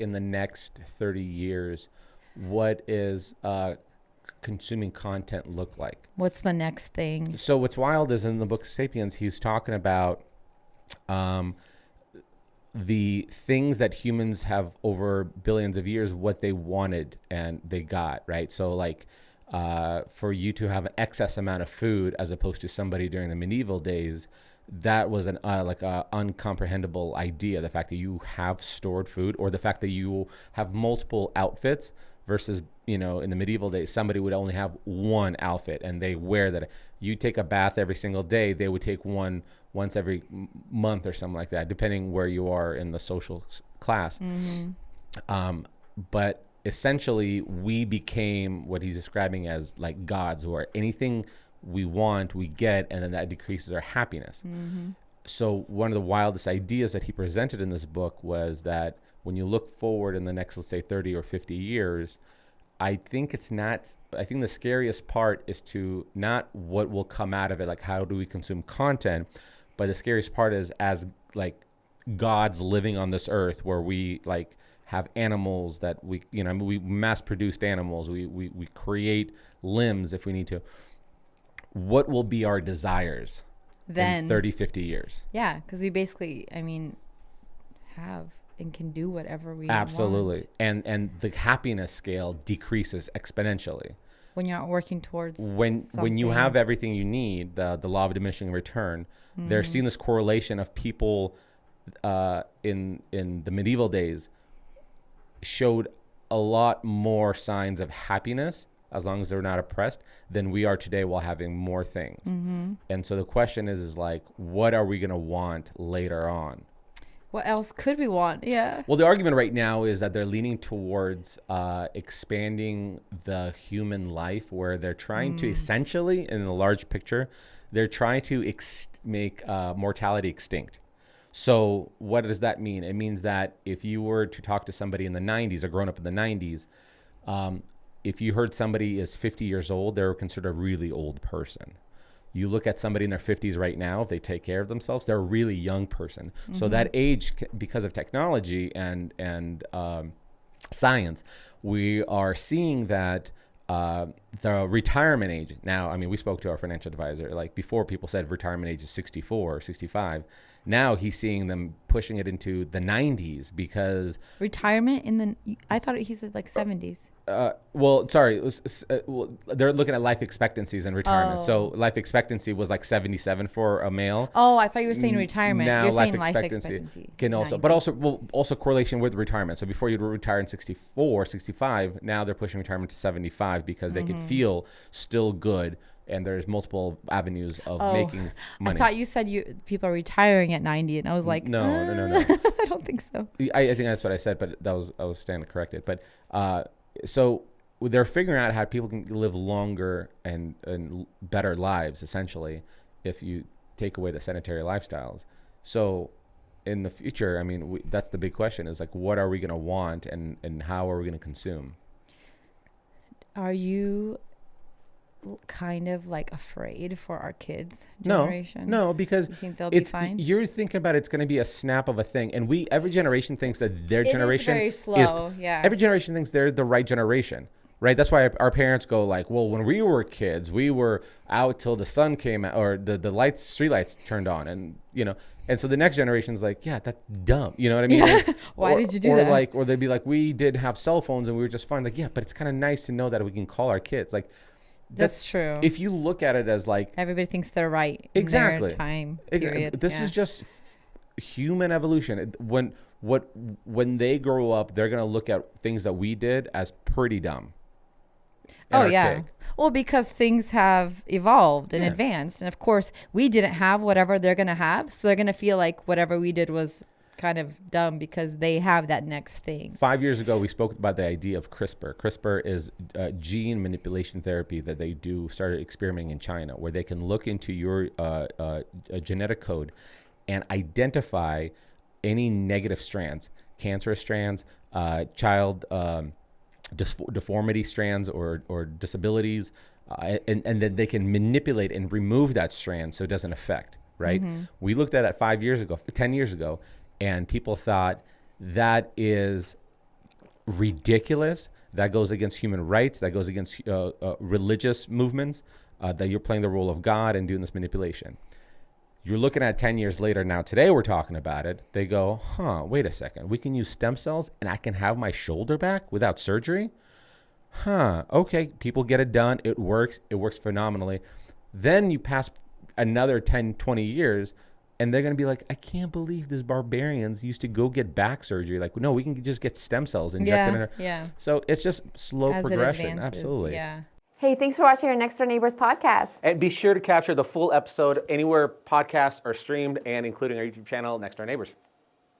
in the next 30 years, what is consuming content look like? What's the next thing? So what's wild is in the book Sapiens, he was talking about the things that humans have over billions of years, what they wanted and they got, right? So like for you to have an excess amount of food as opposed to somebody during the medieval days, that was an like a uncomprehendable idea. The fact that you have stored food, or the fact that you have multiple outfits versus, you know, in the medieval days, somebody would only have one outfit and they wear that. You take a bath every single day, they would take one once every month or something like that, depending where you are in the social class. But essentially, we became what he's describing as like gods, where anything we want, we get, and then that decreases our happiness. So one of the wildest ideas that he presented in this book was that when you look forward in the next, let's say 30 or 50 years, I think the scariest part is to not what will come out of it, like how do we consume content, but the scariest part is as like gods living on this earth where we like have animals that we, you know, we mass produced animals, we create limbs if we need to. What will be our desires Then in 30, 50 years? Yeah, because we basically, I mean, have and can do whatever we Absolutely. want. And the happiness scale decreases exponentially. When you're not working towards When you something. have everything you need, the law of diminishing return, they're seeing this correlation of people in the medieval days showed a lot more signs of happiness as long as they're not oppressed than we are today while having more things. And so the question is like, what are we going to want later on? What else could we want? Yeah. Well, the argument right now is that they're leaning towards expanding the human life, where they're trying to essentially, in the large picture, they're trying to make mortality extinct. So what does that mean? It means that if you were to talk to somebody in the 90s or grown up in the 90s, if you heard somebody is 50 years old, they're considered a really old person. You look at somebody in their 50s right now, if they take care of themselves, they're a really young person. So that age, because of technology and science, we are seeing that the retirement age now, I mean, we spoke to our financial advisor, like before people said retirement age is 64 or 65. Now he's seeing them pushing it into the 90s because Retirement in the, I thought he said like 70s. well, sorry, it was, they're looking at life expectancies and retirement. Oh. So life expectancy was like 77 for a male. Oh, I thought you were saying retirement. Now You're saying life expectancy. can also, but also correlation with retirement. So before you'd retire in 64, 65, now they're pushing retirement to 75 because they could feel still good. And there's multiple avenues of making money. I thought you said people are retiring at 90, and I was like, No. I don't think so. I think that's what I said, but I was standing corrected. But so they're figuring out how people can live longer and better lives, essentially, if you take away the sedentary lifestyles. So in the future, I mean, that's the big question is like, what are we going to want and how are we going to consume? Are you kind of like afraid for our kids' generation? No, because you think they'll be fine? You're thinking about it's going to be a snap of a thing, and every generation thinks that their generation is very slow. Yeah. Every generation thinks they're the right generation, right? That's why our parents go like, well, when we were kids, we were out till the sun came out or the street lights turned on, and you know. And so the next generation's like, yeah, that's dumb. You know what I mean? Yeah. Like, Why did you do that? Or they'd be like, we did have cell phones and we were just fine. Like, yeah, but it's kind of nice to know that we can call our kids. Like, that's true. If you look at it as like everybody thinks they're right exactly in their time period. This is just human evolution. When they grow up, they're gonna look at things that we did as pretty dumb. Oh yeah. Well, because things have evolved and advanced, and of course we didn't have whatever they're gonna have, so they're gonna feel like whatever we did was kind of dumb because they have that next thing. 5 years ago, we spoke about the idea of CRISPR. CRISPR is gene manipulation therapy that they started experimenting in China, where they can look into your genetic code and identify any negative strands, cancerous strands, child deformity strands or disabilities, and then they can manipulate and remove that strand so it doesn't affect, right? We looked at it 5 years ago, 10 years ago, and people thought that is ridiculous. That goes against human rights. That goes against religious movements, that you're playing the role of God and doing this manipulation. You're looking at 10 years later. Now, today we're talking about it. They go, wait a second. We can use stem cells and I can have my shoulder back without surgery? Okay. People get it done. It works. It works phenomenally. Then you pass another 10, 20 years and they're going to be like, I can't believe these barbarians used to go get back surgery. Like, no, we can just get stem cells injected in her. Yeah. So it's just slow As progression. Absolutely. Yeah. Hey, thanks for watching our Next Door Neighbors podcast. And be sure to capture the full episode anywhere podcasts are streamed and including our YouTube channel, Next Door Neighbors.